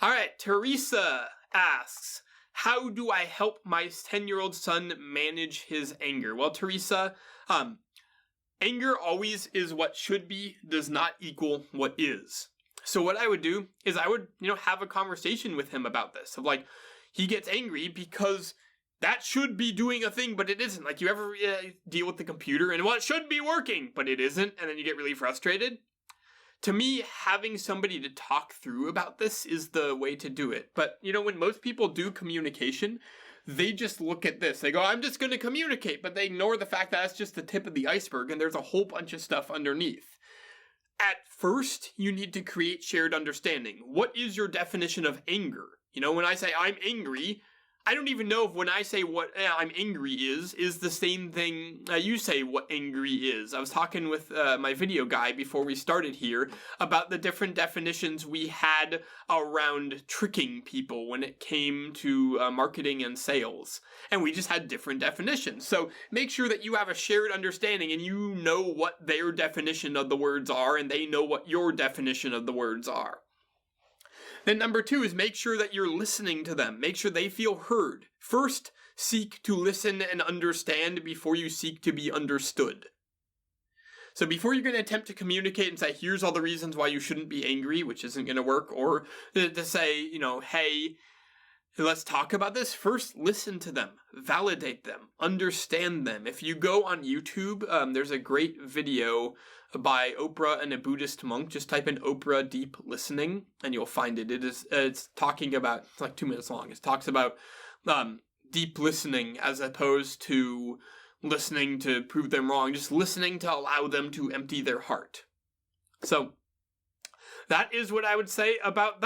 All right, Teresa asks, how do I help my 10-year-old son manage his anger? Well, Teresa, anger always is what should be, does not equal what is. So what I would do is I would, have a conversation with him about this. Of like, he gets angry because that should be doing a thing, but it isn't. Like, you ever deal with the computer and, well, it should be working, but it isn't, and then you get really frustrated? To me, having somebody to talk through about this is the way to do it. But, when most people do communication, they just look at this. They go, I'm just going to communicate, but they ignore the fact that that's just the tip of the iceberg and there's a whole bunch of stuff underneath. At first, you need to create shared understanding. What is your definition of anger? When I say I'm angry, I don't even know if when I say what I'm angry is the same thing you say what angry is. I was talking with my video guy before we started here about the different definitions we had around tricking people when it came to marketing and sales. And we just had different definitions. So make sure that you have a shared understanding and you know what their definition of the words are and they know what your definition of the words are. Then number 2 is make sure that you're listening to them. Make sure they feel heard. First, seek to listen and understand before you seek to be understood. So before you're going to attempt to communicate and say, here's all the reasons why you shouldn't be angry, which isn't going to work, or to say, hey, let's talk about this. First, listen to them, validate them, understand them. If you go on YouTube, there's a great video by Oprah and a Buddhist monk. Just type in Oprah Deep Listening and you'll find it. It's talking about, it's like 2 minutes long. It talks about deep listening as opposed to listening to prove them wrong, just listening to allow them to empty their heart. So that is what I would say about that.